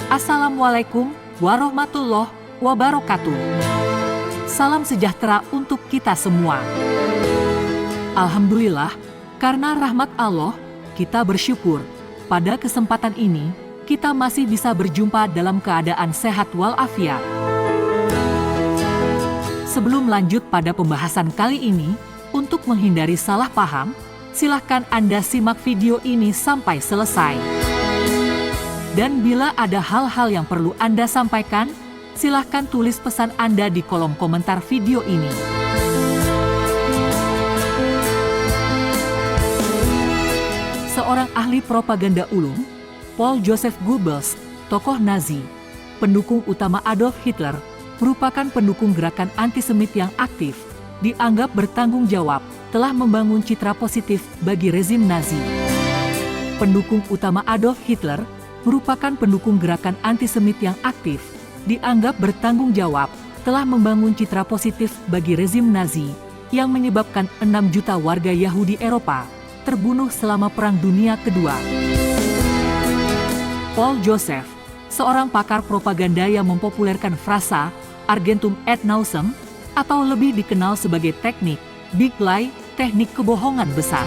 Assalamualaikum warahmatullahi wabarakatuh. Salam sejahtera untuk kita semua. Alhamdulillah, karena rahmat Allah, kita bersyukur. Pada kesempatan ini, kita masih bisa berjumpa dalam keadaan sehat walafiat. Sebelum lanjut pada pembahasan kali ini, untuk menghindari salah paham, silahkan Anda simak video ini sampai selesai. Dan bila ada hal-hal yang perlu Anda sampaikan, silahkan tulis pesan Anda di kolom komentar video ini. Seorang ahli propaganda ulung, Paul Joseph Goebbels, tokoh Nazi, pendukung utama Adolf Hitler, merupakan pendukung gerakan antisemit yang aktif, dianggap bertanggung jawab, telah membangun citra positif bagi rezim Nazi. Pendukung utama Adolf Hitler merupakan pendukung gerakan antisemit yang aktif, dianggap bertanggung jawab, telah membangun citra positif bagi rezim Nazi, yang menyebabkan 6 juta warga Yahudi Eropa terbunuh selama Perang Dunia Kedua. Paul Joseph, seorang pakar propaganda yang mempopulerkan frasa Argentum et Naucem, atau lebih dikenal sebagai teknik Big Lie, teknik kebohongan besar.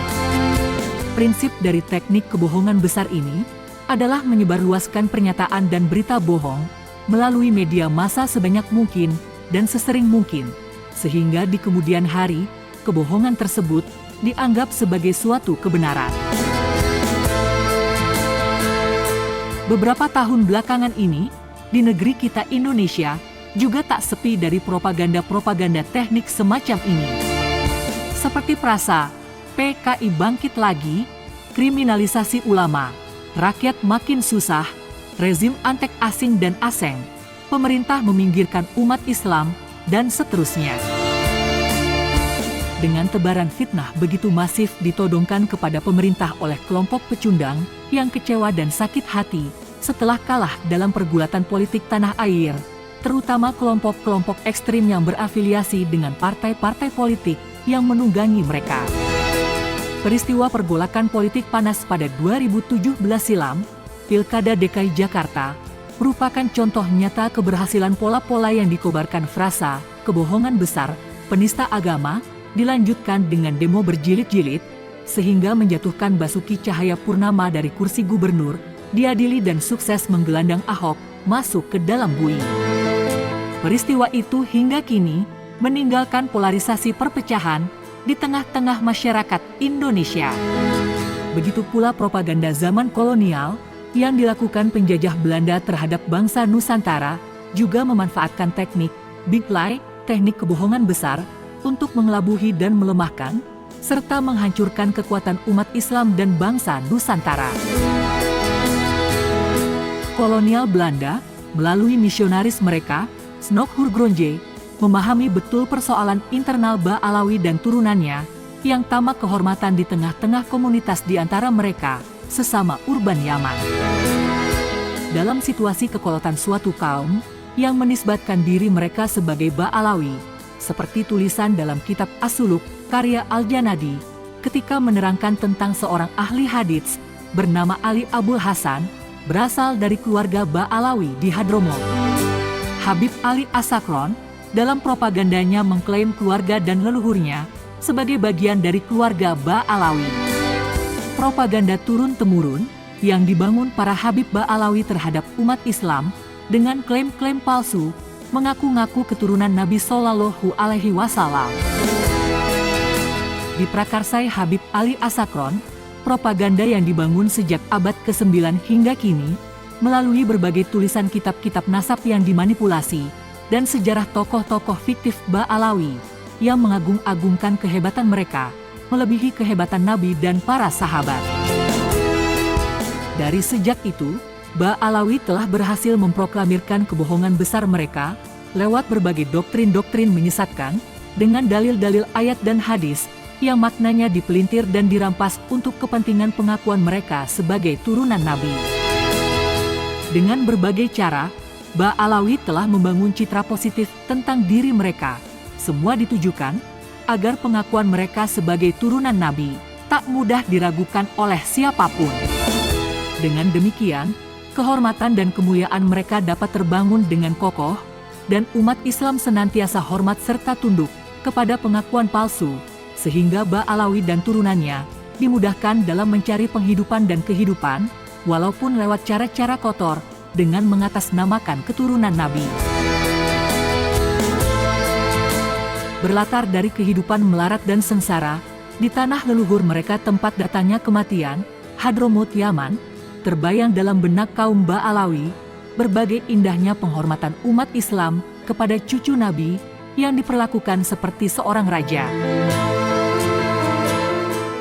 Prinsip dari teknik kebohongan besar ini adalah menyebarluaskan pernyataan dan berita bohong melalui media massa sebanyak mungkin dan sesering mungkin, sehingga di kemudian hari, kebohongan tersebut dianggap sebagai suatu kebenaran. Beberapa tahun belakangan ini, di negeri kita Indonesia, juga tak sepi dari propaganda-propaganda teknik semacam ini. Seperti frasa, PKI bangkit lagi, kriminalisasi ulama, rakyat makin susah, rezim antek asing dan aseng, pemerintah meminggirkan umat Islam, dan seterusnya. Dengan tebaran fitnah begitu masif ditodongkan kepada pemerintah oleh kelompok pecundang yang kecewa dan sakit hati setelah kalah dalam pergulatan politik tanah air, terutama kelompok-kelompok ekstrim yang berafiliasi dengan partai-partai politik yang menunggangi mereka. Peristiwa pergolakan politik panas pada 2017 silam, Pilkada DKI Jakarta, merupakan contoh nyata keberhasilan pola-pola yang dikobarkan frasa, kebohongan besar, penista agama, dilanjutkan dengan demo berjilid-jilid, sehingga menjatuhkan Basuki Cahayapurnama dari kursi gubernur, diadili dan sukses menggelandang Ahok masuk ke dalam bui. Peristiwa itu hingga kini meninggalkan polarisasi perpecahan di tengah-tengah masyarakat Indonesia. Begitu pula propaganda zaman kolonial yang dilakukan penjajah Belanda terhadap bangsa Nusantara juga memanfaatkan teknik Big Lie, teknik kebohongan besar, untuk mengelabuhi dan melemahkan, serta menghancurkan kekuatan umat Islam dan bangsa Nusantara. Kolonial Belanda, melalui misionaris mereka, Snok Hurgronje, memahami betul persoalan internal Ba'alawi dan turunannya, yang tamak kehormatan di tengah-tengah komunitas di antara mereka, sesama urban Yaman. Dalam situasi kekolotan suatu kaum, yang menisbatkan diri mereka sebagai Ba'alawi, seperti tulisan dalam kitab As-Suluk, karya Al-Janadi, ketika menerangkan tentang seorang ahli hadits, bernama Ali Abul Hasan, berasal dari keluarga Ba'alawi di Hadramaut. Habib Ali As-Sakron, dalam propagandanya mengklaim keluarga dan leluhurnya sebagai bagian dari keluarga Ba'alawi. Propaganda turun-temurun yang dibangun para Habib Ba'alawi terhadap umat Islam dengan klaim-klaim palsu, mengaku-ngaku keturunan Nabi Shallallahu Alaihi Wasallam. Diprakarsai Habib Ali As-Sakron, propaganda yang dibangun sejak abad ke-9 hingga kini, melalui berbagai tulisan kitab-kitab nasab yang dimanipulasi, dan sejarah tokoh-tokoh fiktif Ba'alawi yang mengagung-agungkan kehebatan mereka, melebihi kehebatan Nabi dan para sahabat. Dari sejak itu, Ba'alawi telah berhasil memproklamirkan kebohongan besar mereka lewat berbagai doktrin-doktrin menyesatkan dengan dalil-dalil ayat dan hadis yang maknanya dipelintir dan dirampas untuk kepentingan pengakuan mereka sebagai turunan Nabi. Dengan berbagai cara, Ba'alawi telah membangun citra positif tentang diri mereka. Semua ditujukan agar pengakuan mereka sebagai turunan Nabi tak mudah diragukan oleh siapapun. Dengan demikian, kehormatan dan kemuliaan mereka dapat terbangun dengan kokoh, dan umat Islam senantiasa hormat serta tunduk kepada pengakuan palsu, sehingga Ba'alawi dan turunannya dimudahkan dalam mencari penghidupan dan kehidupan, walaupun lewat cara-cara kotor, dengan mengatasnamakan keturunan Nabi. Berlatar dari kehidupan melarat dan sengsara, di tanah leluhur mereka tempat datangnya kematian, Hadramaut Yaman, terbayang dalam benak kaum Ba'alawi, berbagai indahnya penghormatan umat Islam kepada cucu Nabi yang diperlakukan seperti seorang raja.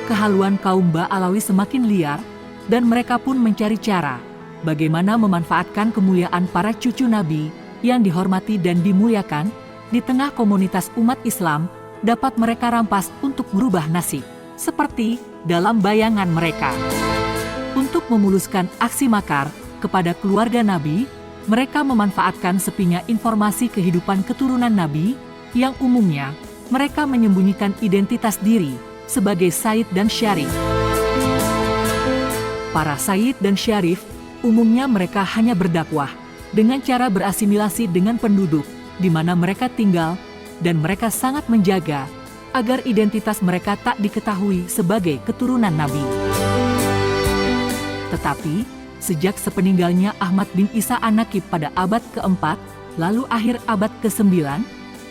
Kehaluan kaum Ba'alawi semakin liar, dan mereka pun mencari cara bagaimana memanfaatkan kemuliaan para cucu Nabi yang dihormati dan dimuliakan di tengah komunitas umat Islam dapat mereka rampas untuk merubah nasib, seperti dalam bayangan mereka. Untuk memuluskan aksi makar kepada keluarga Nabi, mereka memanfaatkan sepinya informasi kehidupan keturunan Nabi yang umumnya mereka menyembunyikan identitas diri sebagai Sayyid dan Syarif. Para Sayyid dan Syarif umumnya mereka hanya berdakwah dengan cara berasimilasi dengan penduduk di mana mereka tinggal, dan mereka sangat menjaga agar identitas mereka tak diketahui sebagai keturunan Nabi. Tetapi, sejak sepeninggalnya Ahmad bin Isa An-Naqib pada abad ke-4, lalu akhir abad ke-9,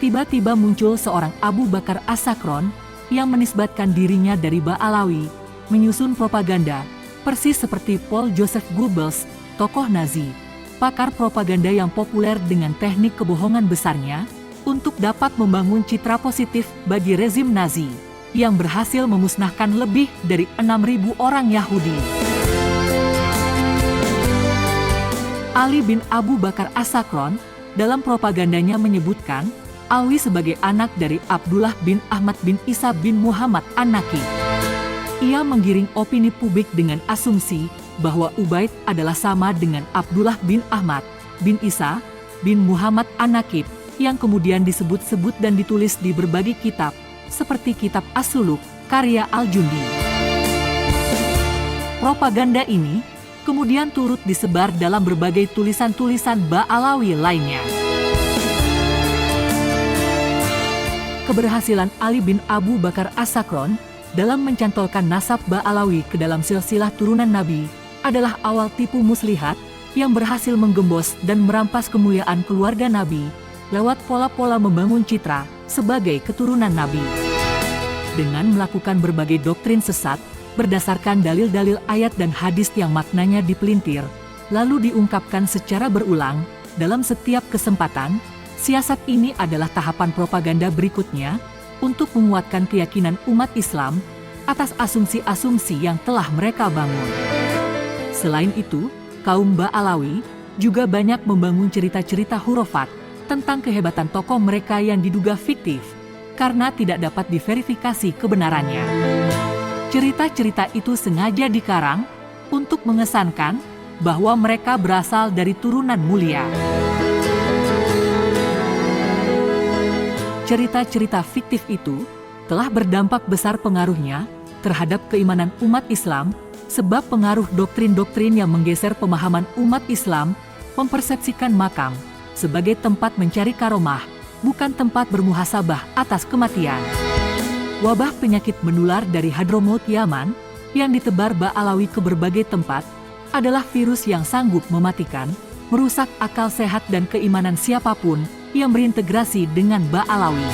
tiba-tiba muncul seorang Abu Bakar As-Sakron yang menisbatkan dirinya dari Ba'alawi, menyusun propaganda, persis seperti Paul Joseph Goebbels, tokoh Nazi, pakar propaganda yang populer dengan teknik kebohongan besarnya, untuk dapat membangun citra positif bagi rezim Nazi, yang berhasil memusnahkan lebih dari 6.000 orang Yahudi. Ali bin Abu Bakar As-Sakron dalam propagandanya menyebutkan Alwi sebagai anak dari Abdullah bin Ahmad bin Isa bin Muhammad An-Naqib. Ia menggiring opini publik dengan asumsi bahwa Ubaid adalah sama dengan Abdullah bin Ahmad bin Isa bin Muhammad An-Naqib yang kemudian disebut-sebut dan ditulis di berbagai kitab seperti kitab As-Suluk karya Al-Jundi. Propaganda ini kemudian turut disebar dalam berbagai tulisan-tulisan Ba'alawi lainnya. Keberhasilan Ali bin Abu Bakar As-Sakron dalam mencantolkan nasab Ba'alawi ke dalam silsilah turunan Nabi adalah awal tipu muslihat yang berhasil menggembos dan merampas kemuliaan keluarga Nabi lewat pola-pola membangun citra sebagai keturunan Nabi. Dengan melakukan berbagai doktrin sesat berdasarkan dalil-dalil ayat dan hadis yang maknanya dipelintir, lalu diungkapkan secara berulang dalam setiap kesempatan, siasat ini adalah tahapan propaganda berikutnya untuk menguatkan keyakinan umat Islam atas asumsi-asumsi yang telah mereka bangun. Selain itu, kaum Ba'alawi juga banyak membangun cerita-cerita hurufat tentang kehebatan tokoh mereka yang diduga fiktif karena tidak dapat diverifikasi kebenarannya. Cerita-cerita itu sengaja dikarang untuk mengesankan bahwa mereka berasal dari turunan mulia. Cerita-cerita fiktif itu telah berdampak besar pengaruhnya terhadap keimanan umat Islam, sebab pengaruh doktrin-doktrin yang menggeser pemahaman umat Islam mempersepsikan makam sebagai tempat mencari karomah, bukan tempat bermuhasabah atas kematian. Wabah penyakit menular dari Hadramaut Yaman yang ditebar Ba'alawi ke berbagai tempat adalah virus yang sanggup mematikan, merusak akal sehat dan keimanan siapapun yang berintegrasi dengan Ba'alawi.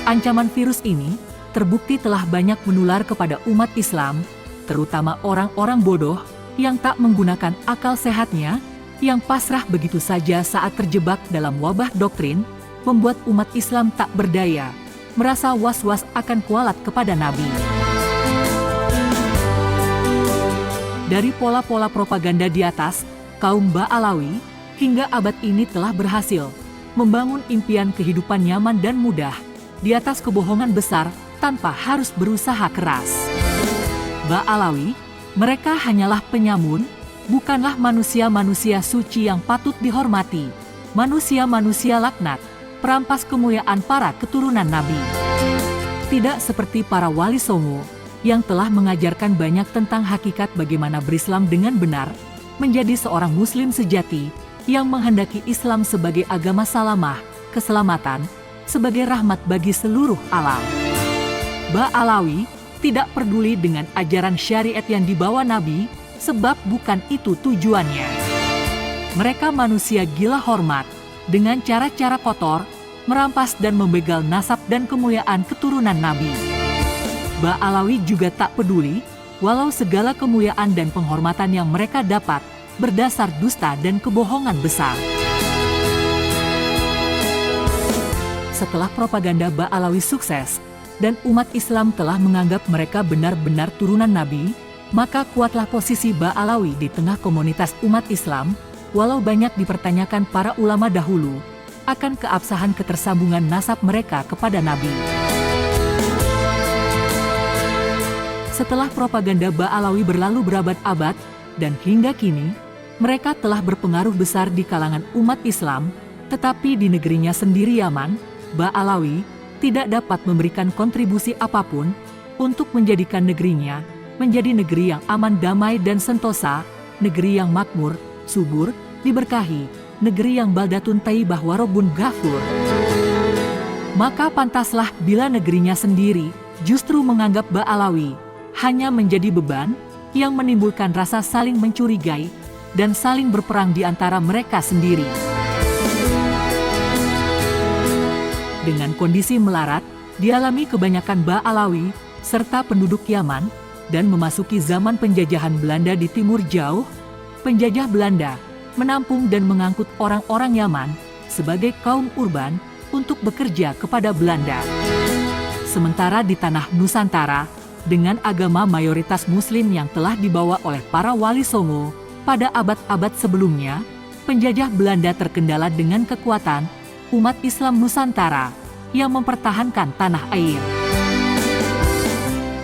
Ancaman virus ini terbukti telah banyak menular kepada umat Islam, terutama orang-orang bodoh yang tak menggunakan akal sehatnya, yang pasrah begitu saja saat terjebak dalam wabah doktrin, membuat umat Islam tak berdaya, merasa was-was akan kualat kepada Nabi. Dari pola-pola propaganda di atas, kaum Ba'alawi hingga abad ini telah berhasil membangun impian kehidupan nyaman dan mudah di atas kebohongan besar tanpa harus berusaha keras. Ba'alawi, mereka hanyalah penyamun bukanlah manusia-manusia suci yang patut dihormati, manusia-manusia laknat, perampas kemuliaan para keturunan Nabi. Tidak seperti para wali songo, yang telah mengajarkan banyak tentang hakikat bagaimana berislam dengan benar, menjadi seorang muslim sejati, yang menghendaki Islam sebagai agama salamah, keselamatan, sebagai rahmat bagi seluruh alam. Ba'alawi tidak peduli dengan ajaran syariat yang dibawa Nabi, sebab bukan itu tujuannya. Mereka manusia gila hormat, dengan cara-cara kotor, merampas dan membegal nasab dan kemuliaan keturunan Nabi. Ba'alawi juga tak peduli, walau segala kemuliaan dan penghormatan yang mereka dapat, berdasar dusta dan kebohongan besar. Setelah propaganda Ba'alawi sukses, dan umat Islam telah menganggap mereka benar-benar turunan Nabi, maka kuatlah posisi Ba'alawi di tengah komunitas umat Islam, walau banyak dipertanyakan para ulama dahulu, akan keabsahan ketersambungan nasab mereka kepada Nabi. Setelah propaganda Ba'alawi berlalu berabad-abad, dan hingga kini, mereka telah berpengaruh besar di kalangan umat Islam, tetapi di negerinya sendiri Yaman, Ba'alawi tidak dapat memberikan kontribusi apapun untuk menjadikan negerinya menjadi negeri yang aman, damai dan sentosa, negeri yang makmur, subur, diberkahi, negeri yang baldatun thayyibah wa rabbun ghafur. Maka pantaslah bila negerinya sendiri justru menganggap Ba'alawi hanya menjadi beban yang menimbulkan rasa saling mencurigai dan saling berperang di antara mereka sendiri. Dengan kondisi melarat, dialami kebanyakan Ba'alawi serta penduduk Yaman, dan memasuki zaman penjajahan Belanda di timur jauh, penjajah Belanda menampung dan mengangkut orang-orang Yaman sebagai kaum urban untuk bekerja kepada Belanda. Sementara di tanah Nusantara, dengan agama mayoritas Muslim yang telah dibawa oleh para wali songo pada abad-abad sebelumnya, penjajah Belanda terkendala dengan kekuatan umat Islam Nusantara yang mempertahankan tanah air.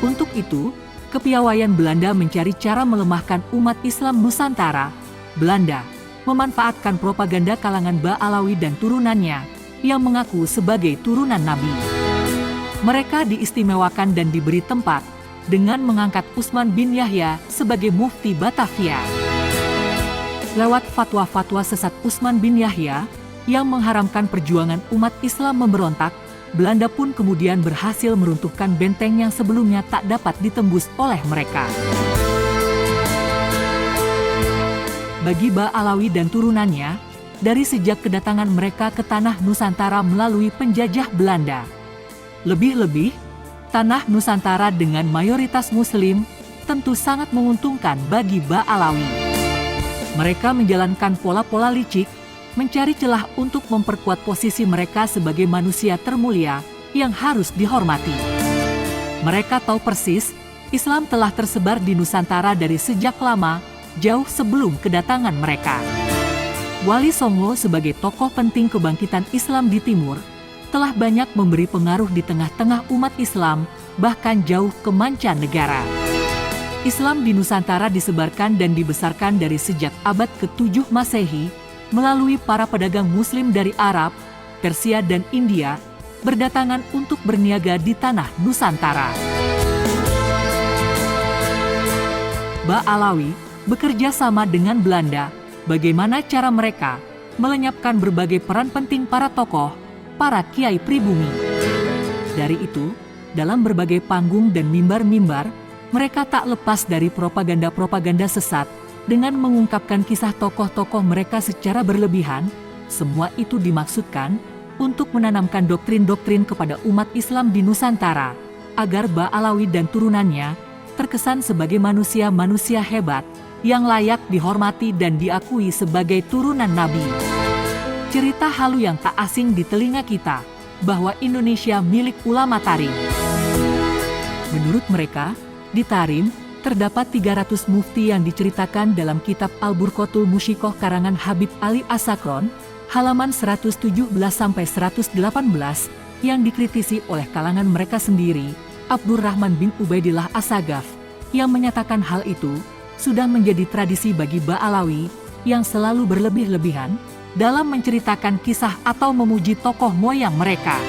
Untuk itu, kepiawaian Belanda mencari cara melemahkan umat Islam Nusantara. Belanda memanfaatkan propaganda kalangan Ba'alawi dan turunannya yang mengaku sebagai turunan Nabi. Mereka diistimewakan dan diberi tempat dengan mengangkat Utsman bin Yahya sebagai mufti Batavia. Lewat fatwa-fatwa sesat Utsman bin Yahya yang mengharamkan perjuangan umat Islam memberontak, Belanda pun kemudian berhasil meruntuhkan benteng yang sebelumnya tak dapat ditembus oleh mereka. Bagi Ba'alawi dan turunannya, dari sejak kedatangan mereka ke tanah Nusantara melalui penjajah Belanda, lebih-lebih, tanah Nusantara dengan mayoritas Muslim tentu sangat menguntungkan bagi Ba'alawi. Mereka menjalankan pola-pola licik, mencari celah untuk memperkuat posisi mereka sebagai manusia termulia yang harus dihormati. Mereka tahu persis, Islam telah tersebar di Nusantara dari sejak lama, jauh sebelum kedatangan mereka. Wali Songo sebagai tokoh penting kebangkitan Islam di Timur, telah banyak memberi pengaruh di tengah-tengah umat Islam, bahkan jauh ke mancanegara. Islam di Nusantara disebarkan dan dibesarkan dari sejak abad ke-7 Masehi, melalui para pedagang Muslim dari Arab, Persia dan India, berdatangan untuk berniaga di tanah Nusantara. Ba'alawi bekerja sama dengan Belanda, bagaimana cara mereka melenyapkan berbagai peran penting para tokoh, para kiai pribumi. Dari itu, dalam berbagai panggung dan mimbar-mimbar, mereka tak lepas dari propaganda-propaganda sesat, dengan mengungkapkan kisah tokoh-tokoh mereka secara berlebihan. Semua itu dimaksudkan untuk menanamkan doktrin-doktrin kepada umat Islam di Nusantara, agar Ba'alawi dan turunannya terkesan sebagai manusia-manusia hebat, yang layak dihormati dan diakui sebagai turunan Nabi. Cerita halu yang tak asing di telinga kita, bahwa Indonesia milik ulama Tarim. Menurut mereka, di Tarim, terdapat 300 mufti yang diceritakan dalam kitab Al-Burqatul Musyikoh karangan Habib Ali As-Sakron, halaman 117-118, yang dikritisi oleh kalangan mereka sendiri, Abdurrahman bin Ubaidillah As-Sagaf, yang menyatakan hal itu, sudah menjadi tradisi bagi Ba'alawi yang selalu berlebih-lebihan dalam menceritakan kisah atau memuji tokoh moyang mereka.